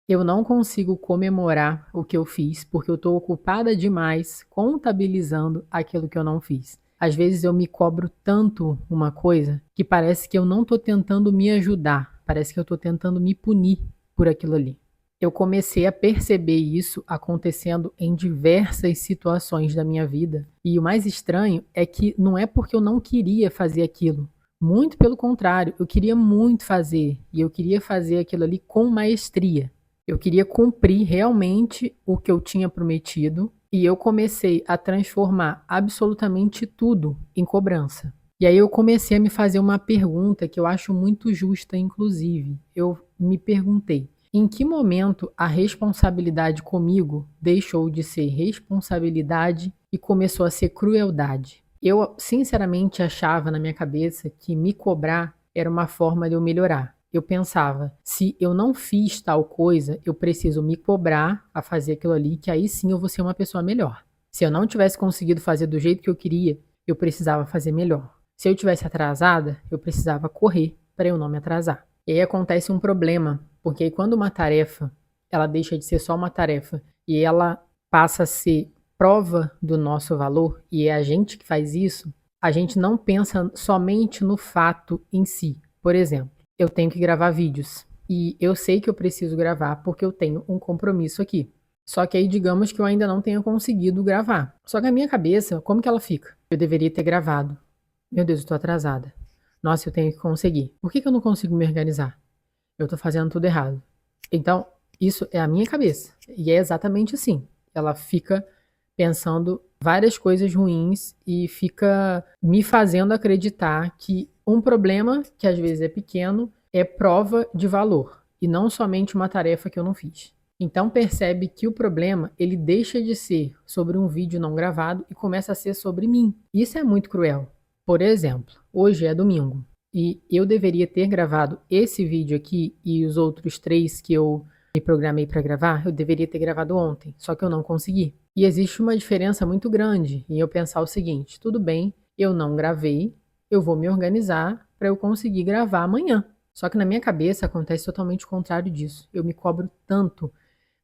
Eu não consigo comemorar o que eu fiz, porque eu estou ocupada demais contabilizando aquilo que eu não fiz. Às vezes eu me cobro tanto uma coisa que parece que eu não estou tentando me ajudar, parece que eu estou tentando me punir por aquilo ali. Eu comecei a perceber isso acontecendo em diversas situações da minha vida. E o mais estranho é que não é porque eu não queria fazer aquilo. Muito pelo contrário, eu queria muito fazer. E eu queria fazer aquilo ali com maestria. Eu queria cumprir realmente o que eu tinha prometido. E eu comecei a transformar absolutamente tudo em cobrança. E aí eu comecei a me fazer uma pergunta que eu acho muito justa, inclusive. Eu me perguntei: em que momento a responsabilidade comigo deixou de ser responsabilidade e começou a ser crueldade? Eu sinceramente achava na minha cabeça que me cobrar era uma forma de eu melhorar. Eu pensava, se eu não fiz tal coisa, eu preciso me cobrar a fazer aquilo ali, que aí sim eu vou ser uma pessoa melhor. Se eu não tivesse conseguido fazer do jeito que eu queria, eu precisava fazer melhor. Se eu tivesse atrasada, eu precisava correr para eu não me atrasar. E aí acontece um problema, porque aí quando uma tarefa, ela deixa de ser só uma tarefa e ela passa a ser prova do nosso valor, e é a gente que faz isso, a gente não pensa somente no fato em si. Por exemplo, eu tenho que gravar vídeos e eu sei que eu preciso gravar porque eu tenho um compromisso aqui. Só que aí digamos que eu ainda não tenha conseguido gravar. Só que a minha cabeça, como que ela fica? Eu deveria ter gravado. Meu Deus, eu tô atrasada. Nossa, eu tenho que conseguir. Por que eu não consigo me organizar? Eu tô fazendo tudo errado. Então, isso é a minha cabeça. E é exatamente assim. Ela fica pensando várias coisas ruins e fica me fazendo acreditar que um problema, que às vezes é pequeno, é prova de valor e não somente uma tarefa que eu não fiz. Então percebe que o problema, ele deixa de ser sobre um vídeo não gravado e começa a ser sobre mim. Isso é muito cruel. Por exemplo, hoje é domingo e eu deveria ter gravado esse vídeo aqui e os outros 3 que eu me programei para gravar, eu deveria ter gravado ontem, só que eu não consegui. E existe uma diferença muito grande em eu pensar o seguinte: tudo bem, eu não gravei, eu vou me organizar para eu conseguir gravar amanhã. Só que na minha cabeça acontece totalmente o contrário disso. Eu me cobro tanto,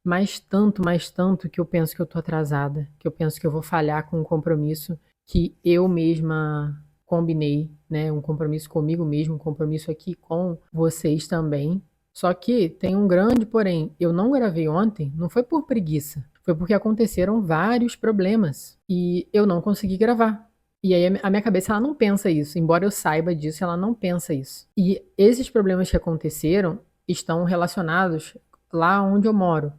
mais tanto, que eu penso que eu tô atrasada, que eu penso que eu vou falhar com um compromisso que eu mesma combinei, né? Um compromisso comigo mesmo, um compromisso aqui com vocês também. Só que tem um grande porém, eu não gravei ontem, não foi por preguiça, foi porque aconteceram vários problemas e eu não consegui gravar. E aí a minha cabeça ela não pensa isso, embora eu saiba disso, ela não pensa isso. E esses problemas que aconteceram estão relacionados lá onde eu moro.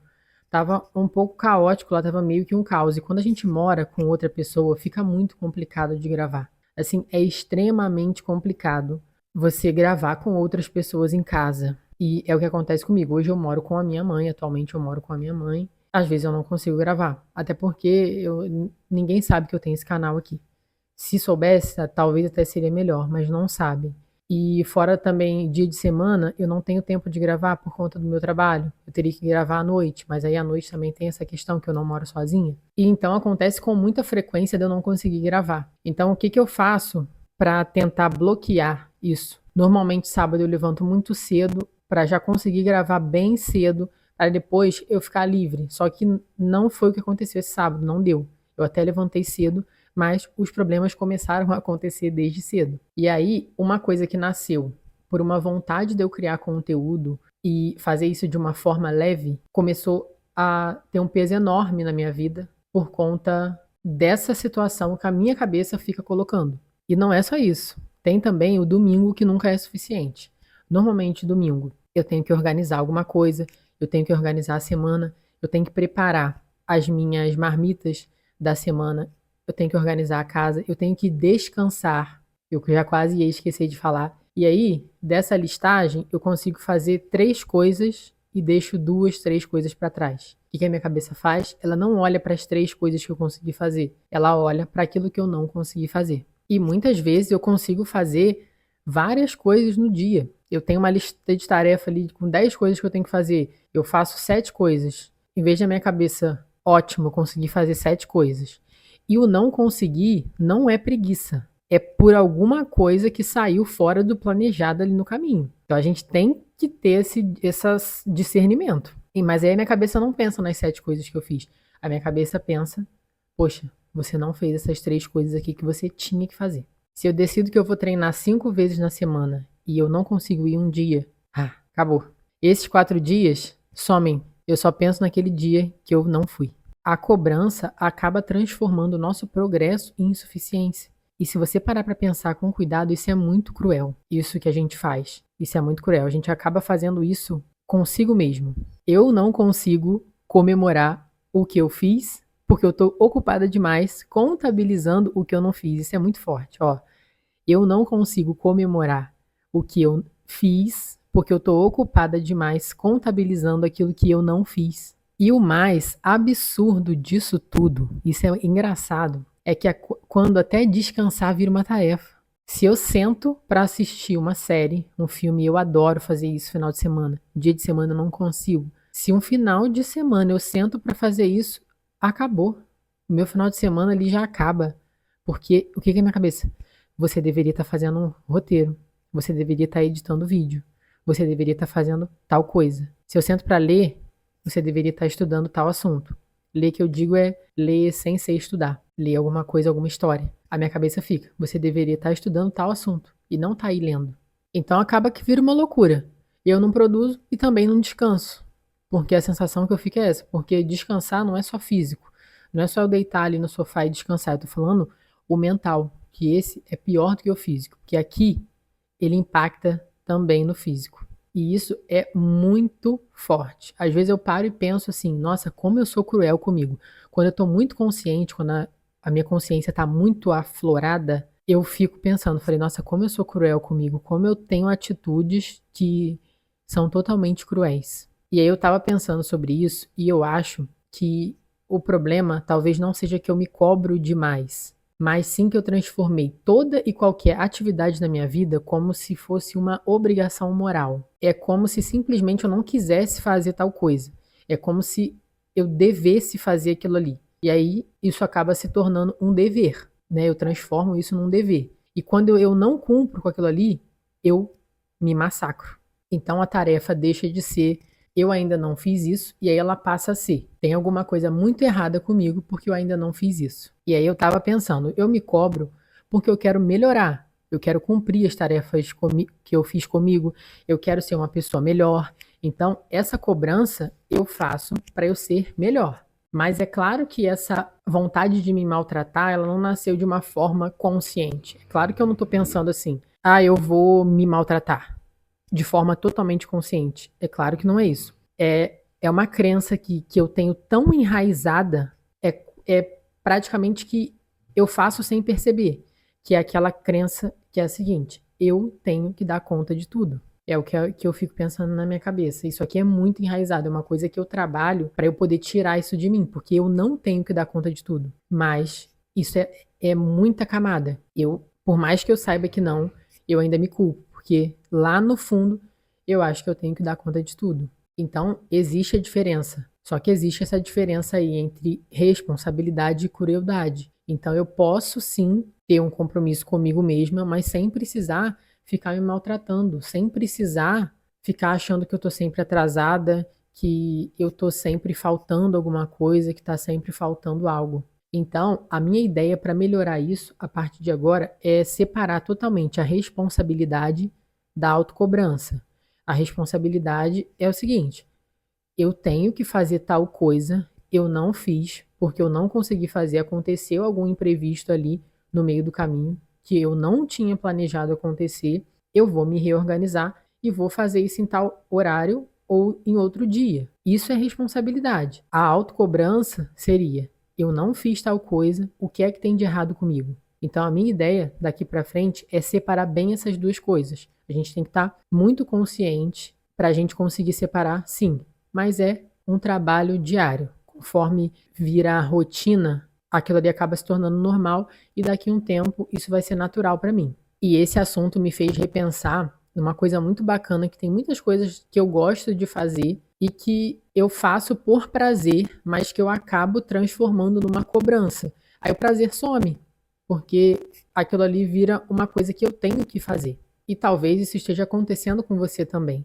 Tava um pouco caótico, lá tava meio que um caos. E quando a gente mora com outra pessoa, fica muito complicado de gravar. Assim, é extremamente complicado você gravar com outras pessoas em casa. E é o que acontece comigo. Hoje eu moro com a minha mãe, atualmente eu moro com a minha mãe. Às vezes eu não consigo gravar, até porque ninguém sabe que eu tenho esse canal aqui. Se soubesse, talvez até seria melhor, mas não sabe. E fora também dia de semana, eu não tenho tempo de gravar por conta do meu trabalho. Eu teria que gravar à noite, mas aí à noite também tem essa questão que eu não moro sozinha. E então acontece com muita frequência de eu não conseguir gravar. Então o que que eu faço para tentar bloquear isso? Normalmente sábado eu levanto muito cedo para já conseguir gravar bem cedo, para depois eu ficar livre. Só que não foi o que aconteceu esse sábado, não deu. Eu até levantei cedo, mas os problemas começaram a acontecer desde cedo. E aí, uma coisa que nasceu por uma vontade de eu criar conteúdo e fazer isso de uma forma leve, começou a ter um peso enorme na minha vida por conta dessa situação que a minha cabeça fica colocando. E não é só isso. Tem também o domingo que nunca é suficiente. Normalmente, domingo, eu tenho que organizar alguma coisa, eu tenho que organizar a semana, eu tenho que preparar as minhas marmitas da semana, eu tenho que organizar a casa, eu tenho que descansar. Eu já quase ia esquecer de falar. E aí, dessa listagem, eu consigo fazer 3 coisas e deixo 2, 3 coisas para trás. O que a minha cabeça faz? Ela não olha para as 3 coisas que eu consegui fazer. Ela olha para aquilo que eu não consegui fazer. E muitas vezes eu consigo fazer várias coisas no dia. Eu tenho uma lista de tarefa ali com 10 coisas que eu tenho que fazer. Eu faço 7 coisas. Em vez da minha cabeça, ótimo, eu consegui fazer 7 coisas. E o não conseguir não é preguiça. É por alguma coisa que saiu fora do planejado ali no caminho. Então a gente tem que ter esse discernimento. Mas aí a minha cabeça não pensa nas 7 coisas que eu fiz. A minha cabeça pensa, poxa, você não fez essas 3 coisas aqui que você tinha que fazer. Se eu decido que eu vou treinar 5 vezes na semana e eu não consigo ir um dia, acabou. Esses 4 dias somem. Eu só penso naquele dia que eu não fui. A cobrança acaba transformando o nosso progresso em insuficiência. E se você parar para pensar com cuidado, isso é muito cruel. Isso que a gente faz. Isso é muito cruel. A gente acaba fazendo isso consigo mesmo. Eu não consigo comemorar o que eu fiz porque eu estou ocupada demais contabilizando o que eu não fiz. Isso é muito forte, ó. Eu não consigo comemorar o que eu fiz porque eu estou ocupada demais contabilizando aquilo que eu não fiz. E o mais absurdo disso tudo, isso é engraçado, é que quando até descansar vira uma tarefa. Se eu sento para assistir uma série, um filme, eu adoro fazer isso final de semana. Dia de semana eu não consigo. Se um final de semana eu sento para fazer isso, acabou. O meu final de semana ali já acaba. Porque o que é na minha cabeça? Você deveria estar fazendo um roteiro. Você deveria estar editando vídeo. Você deveria estar fazendo tal coisa. Se eu sento para ler, você deveria estar estudando tal assunto. Ler que eu digo é ler sem ser estudar. Ler alguma coisa, alguma história. A minha cabeça fica, você deveria estar estudando tal assunto e não tá aí lendo. Então acaba que vira uma loucura. Eu não produzo e também não descanso. Porque a sensação que eu fico é essa. Porque descansar não é só físico. Não é só eu deitar ali no sofá e descansar. Eu tô falando o mental. Que esse é pior do que o físico. Que aqui ele impacta também no físico. E isso é muito forte. Às vezes eu paro e penso assim, nossa, como eu sou cruel comigo. Quando eu tô muito consciente, quando a minha consciência tá muito aflorada, eu fico pensando, falei, nossa, como eu sou cruel comigo, como eu tenho atitudes que são totalmente cruéis. E aí eu tava pensando sobre isso e eu acho que o problema talvez não seja que eu me cobro demais, mas sim que eu transformei toda e qualquer atividade na minha vida como se fosse uma obrigação moral. É como se simplesmente eu não quisesse fazer tal coisa. É como se eu devesse fazer aquilo ali. E aí isso acaba se tornando um dever, né? Eu transformo isso num dever. E quando eu não cumpro com aquilo ali, eu me massacro. Então a tarefa deixa de ser eu ainda não fiz isso, e aí ela passa a ser tem alguma coisa muito errada comigo porque eu ainda não fiz isso. E aí eu tava pensando, eu me cobro porque eu quero melhorar, eu quero cumprir as tarefas que eu fiz comigo, eu quero ser uma pessoa melhor. Então, essa cobrança eu faço para eu ser melhor. Mas é claro que essa vontade de me maltratar, ela não nasceu de uma forma consciente. É claro que eu não tô pensando assim, eu vou me maltratar de forma totalmente consciente. É claro que não é isso. É uma crença que eu tenho tão enraizada, é praticamente que eu faço sem perceber, que é aquela crença que é a seguinte, eu tenho que dar conta de tudo. É o que eu fico pensando na minha cabeça. Isso aqui é muito enraizado, é uma coisa que eu trabalho para eu poder tirar isso de mim, porque eu não tenho que dar conta de tudo. Mas isso é muita camada. Por mais que eu saiba que não, eu ainda me culpo, porque lá no fundo eu acho que eu tenho que dar conta de tudo. Então, existe a diferença. Só que existe essa diferença aí entre responsabilidade e crueldade. Então, eu posso sim ter um compromisso comigo mesma, mas sem precisar ficar me maltratando, sem precisar ficar achando que eu tô sempre atrasada, que eu tô sempre faltando alguma coisa, que tá sempre faltando algo. Então, a minha ideia para melhorar isso a partir de agora é separar totalmente a responsabilidade da autocobrança. A responsabilidade é o seguinte: eu tenho que fazer tal coisa, eu não fiz, porque eu não consegui fazer, aconteceu algum imprevisto ali no meio do caminho que eu não tinha planejado acontecer, eu vou me reorganizar e vou fazer isso em tal horário ou em outro dia. Isso é responsabilidade. A autocobrança seria: eu não fiz tal coisa, o que é que tem de errado comigo? Então a minha ideia daqui para frente é separar bem essas duas coisas. A gente tem que estar muito consciente para a gente conseguir separar, sim, mas é um trabalho diário. Conforme vira a rotina, aquilo ali acaba se tornando normal e daqui a um tempo isso vai ser natural para mim. E esse assunto me fez repensar numa coisa muito bacana, que tem muitas coisas que eu gosto de fazer e que eu faço por prazer, mas que eu acabo transformando numa cobrança. Aí o prazer some, porque aquilo ali vira uma coisa que eu tenho que fazer. E talvez isso esteja acontecendo com você também.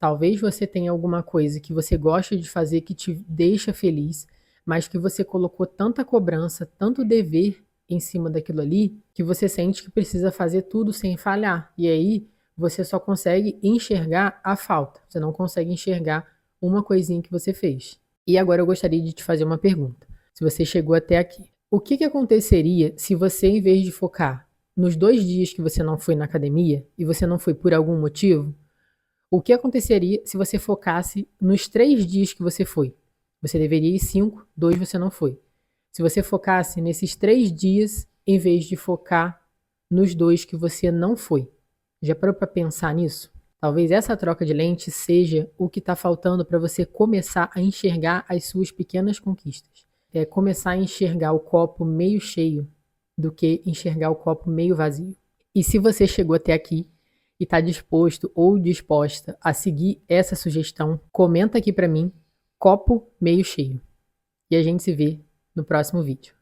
Talvez você tenha alguma coisa que você gosta de fazer que te deixa feliz, mas que você colocou tanta cobrança, tanto dever em cima daquilo ali, que você sente que precisa fazer tudo sem falhar. E aí você só consegue enxergar a falta, você não consegue enxergar uma coisinha que você fez. E agora eu gostaria de te fazer uma pergunta. Se você chegou até aqui, o que aconteceria se você, em vez de focar nos 2 dias que você não foi na academia e você não foi por algum motivo, o que aconteceria se você focasse nos 3 dias que você foi? Você deveria ir 5, 2 você não foi. Se você focasse nesses 3 dias, em vez de focar nos 2 que você não foi. Já parou para pensar nisso? Talvez essa troca de lente seja o que está faltando para você começar a enxergar as suas pequenas conquistas. É começar a enxergar o copo meio cheio do que enxergar o copo meio vazio. E se você chegou até aqui e está disposto ou disposta a seguir essa sugestão, comenta aqui para mim, copo meio cheio. E a gente se vê no próximo vídeo.